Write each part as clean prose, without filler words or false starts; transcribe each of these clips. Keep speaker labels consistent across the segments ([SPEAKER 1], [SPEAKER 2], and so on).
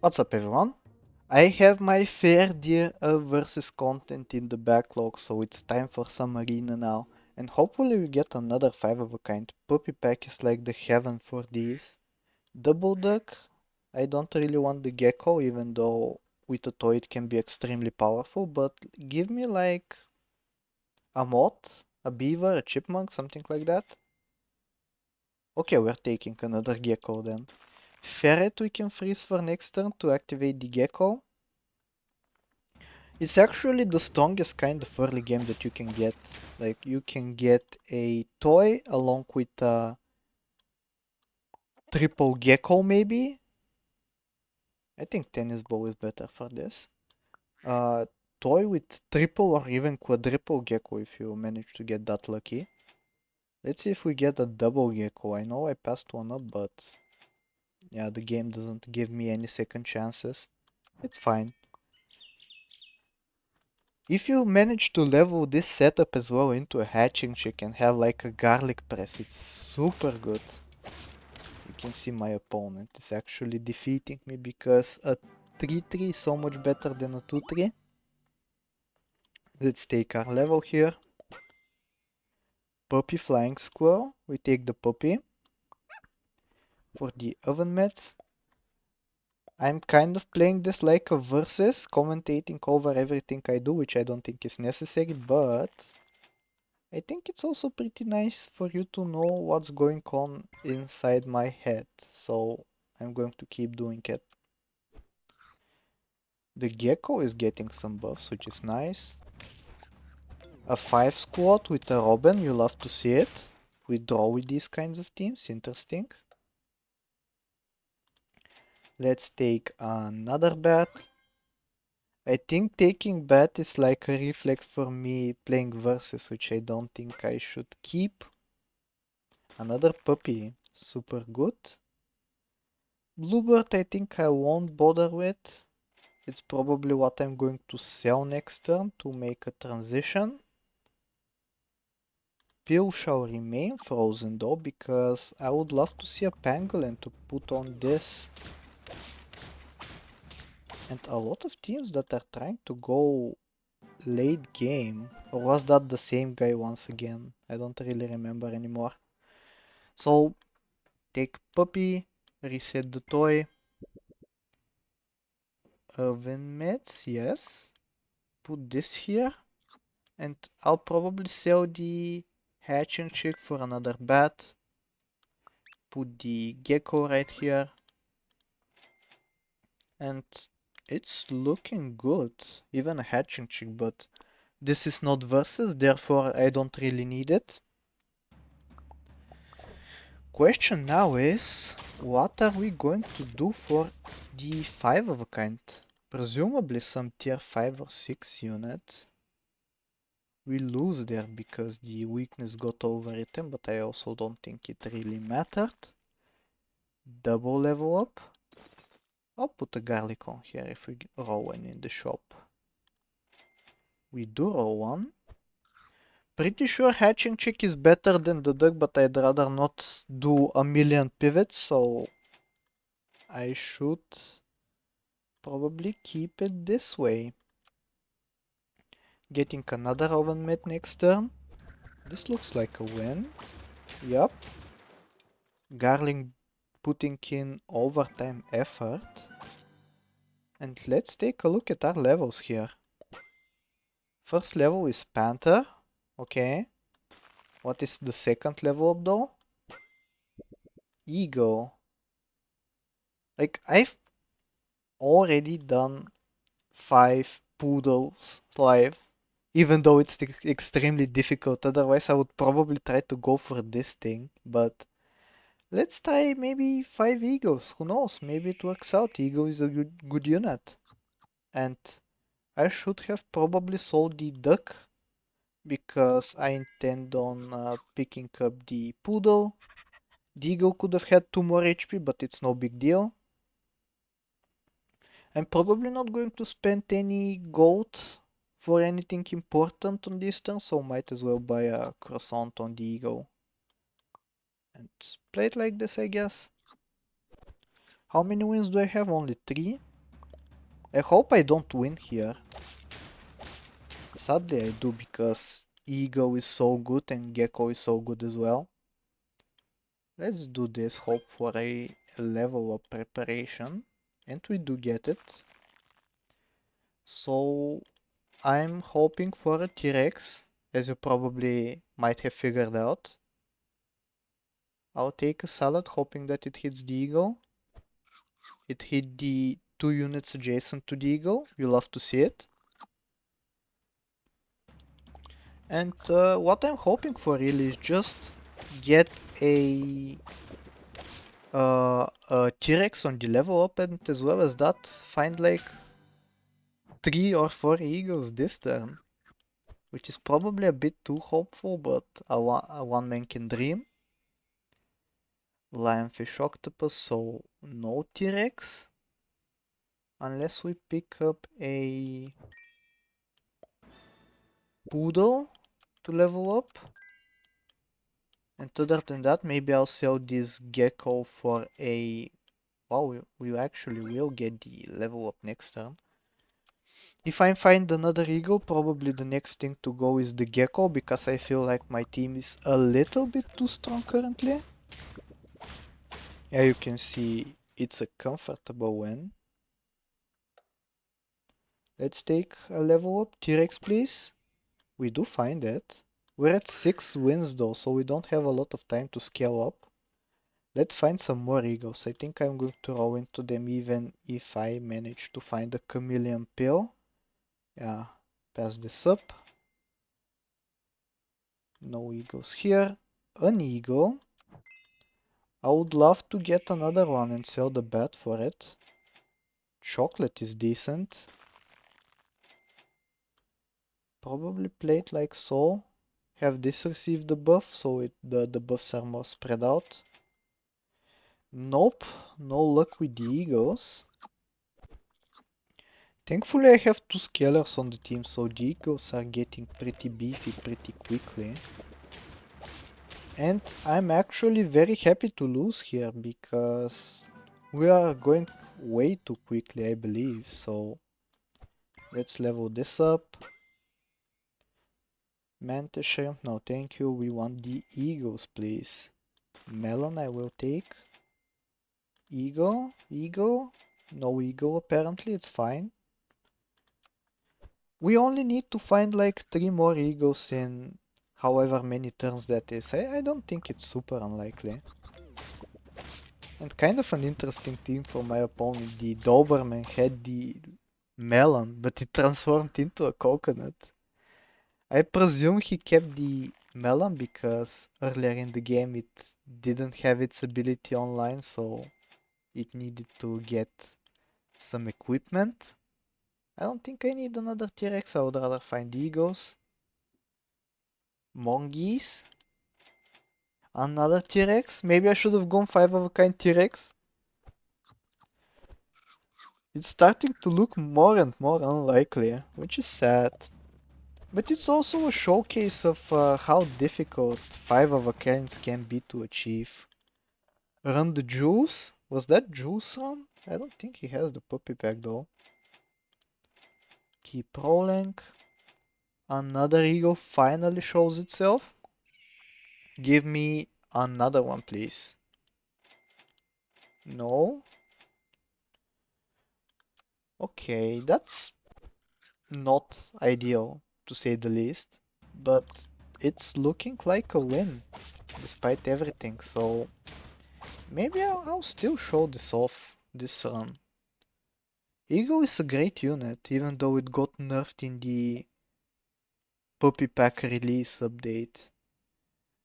[SPEAKER 1] What's up everyone? I have my fair dear versus content in the backlog, so it's time for some arena now. And hopefully we get another 5 of a kind. Puppy pack is like the heaven for these. Double duck, I don't really want the gecko, even though with a toy it can be extremely powerful, but give me like a moth, a beaver, a chipmunk, something like that. Okay, we're taking another gecko then. Ferret we can freeze for next turn to activate the gecko. It's actually the strongest kind of early game that you can get. Like, you can get a toy along with a triple gecko, maybe. I think tennis ball is better for this. Toy with triple or even quadruple gecko if you manage to get that lucky. Let's see if we get a double gecko. I know I passed one up, but yeah, the game doesn't give me any second chances. It's fine. If you manage to level this setup as well into a hatching chick and have like a garlic press, it's super good. You can see my opponent is actually defeating me because a 3-3 is so much better than a 2-3. Let's take our level here. Puppy flying squirrel. We take the puppy. For the oven mitts, I'm kind of playing this like a versus, commentating over everything I do, which I don't think is necessary, but I think it's also pretty nice for you to know what's going on inside my head, so I'm going to keep doing it. The gecko is getting some buffs, which is nice. A 5 squad with a Robin, you love to see it. We draw with these kinds of teams, interesting. Let's take another bat. I think taking bat is like a reflex for me playing versus, which I don't think I should keep. Another puppy, super good. Bluebird I think I won't bother with. It's probably what I'm going to sell next turn to make a transition. Pill shall remain frozen though, because I would love to see a pangolin to put on this. And a lot of teams that are trying to go late game. Or was that the same guy once again? I don't really remember anymore. So take puppy, reset the toy. Oven mitts, yes. Put this here. And I'll probably sell the hatching chick for another bat. Put the gecko right here. And it's looking good. Even a hatching chick, but this is not versus, therefore I don't really need it. Question now is, what are we going to do for the 5 of a kind? Presumably some tier 5 or 6 unit. We lose there because the weakness got overwritten, but I also don't think it really mattered. Double level up. I'll put a garlic on here if we roll one in the shop. We do roll one. Pretty sure hatching chick is better than the duck, but I'd rather not do a million pivots, so I should probably keep it this way. Getting another oven mitt next turn. This looks like a win. Yup. Garlic putting in overtime effort. And let's take a look at our levels here. First level is Panther. Okay. What is the second level up though? Eagle. Like, I've already done 5 poodles live, even though it's extremely difficult. Otherwise, I would probably try to go for this thing, but let's try maybe 5 eagles. Who knows? Maybe it works out. Eagle is a good unit. And I should have probably sold the duck because I intend on picking up the poodle. The eagle could have had 2 more HP, but it's no big deal. I'm probably not going to spend any gold for anything important on this turn, so might as well buy a croissant on the eagle. And play it like this, I guess. How many wins do I have? Only 3. I hope I don't win here. Sadly I do, because Ego is so good and Gecko is so good as well. Let's do this, hope for a level up preparation. And we do get it. So I'm hoping for a T-Rex, as you probably might have figured out. I'll take a salad, hoping that it hits the eagle. It hit the 2 units adjacent to the eagle. You love to see it. And what I'm hoping for really is just get a T-Rex on the level up, and as well as that, find like 3 or 4 eagles this turn, which is probably a bit too hopeful, but a one man can dream. Lionfish octopus, so no T-Rex. Unless we pick up a poodle to level up. And other than that, maybe I'll sell this gecko for a... Wow, we actually will get the level up next turn. If I find another eagle, probably the next thing to go is the gecko, because I feel like my team is a little bit too strong currently. Yeah, you can see it's a comfortable win. Let's take a level up. T-Rex, please. We do find it. We're at 6 wins though, so we don't have a lot of time to scale up. Let's find some more eagles. I think I'm going to roll into them even if I manage to find a chameleon pill. Yeah, pass this up. No eagles here. An eagle. I would love to get another one and sell the bat for it. Chocolate is decent. Probably play it like so. Have this receive the buff, so the buffs are more spread out. Nope, no luck with the eagles. Thankfully I have 2 scalers on the team, so the eagles are getting pretty beefy pretty quickly. And I'm actually very happy to lose here, because we are going way too quickly, I believe. So let's level this up. Mantis shrimp, no thank you, we want the eagles please. Melon I will take. Eagle, eagle, no eagle apparently, it's fine. We only need to find like 3 more eagles in however many turns that is. I don't think it's super unlikely. And kind of an interesting team for my opponent. The Doberman had the melon, but it transformed into a coconut. I presume he kept the melon because earlier in the game it didn't have its ability online, so it needed to get some equipment. I don't think I need another T-Rex, I would rather find eagles. Mongoose. Another T-Rex? Maybe I should have gone 5 of a kind T-Rex. It's starting to look more and more unlikely, which is sad. But it's also a showcase of how difficult 5 of a kinds can be to achieve. Run the Juice? Was that Juice run? I don't think he has the puppy pack though. Keep rolling. Another eagle finally shows itself. Give me another one, please. No. Okay, that's not ideal to say the least, but it's looking like a win despite everything, so maybe I'll still show this off this run. Eagle is a great unit, even though it got nerfed in the Puppy Pack release update.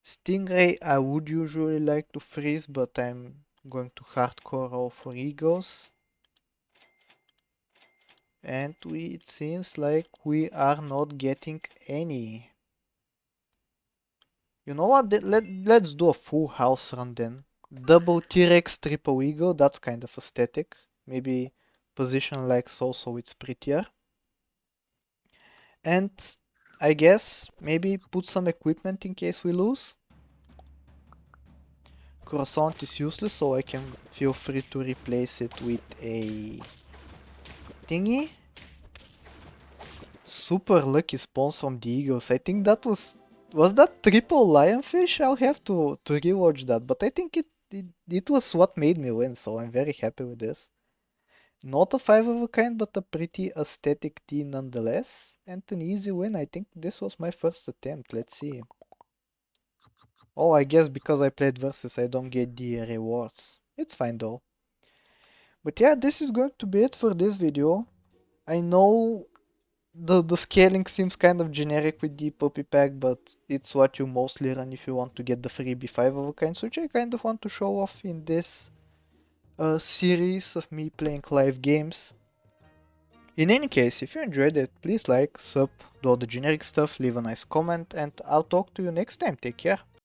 [SPEAKER 1] Stingray I would usually like to freeze, but I'm going to hardcore roll for eagles. And it seems like we are not getting any. You know what? Let's do a full house run then. Double T-Rex, triple eagle, that's kind of aesthetic. Maybe position like so it's prettier. And I guess maybe put some equipment in case we lose. Croissant is useless, so I can feel free to replace it with a thingy. Super lucky spawns from the Eagles. I think that was that triple lionfish? I'll have to rewatch that, but I think it was what made me win, so I'm very happy with this. Not a 5 of a kind, but a pretty aesthetic team nonetheless. And an easy win. I think this was my first attempt. Let's see. Oh, I guess because I played versus, I don't get the rewards. It's fine though. But yeah, this is going to be it for this video. I know the scaling seems kind of generic with the puppy pack, but it's what you mostly run if you want to get the freebie 5 of a kind, which I kind of want to show off in this series of me playing live games. In any case, if you enjoyed it, please like, sub, do all the generic stuff, leave a nice comment, and I'll talk to you next time. Take care.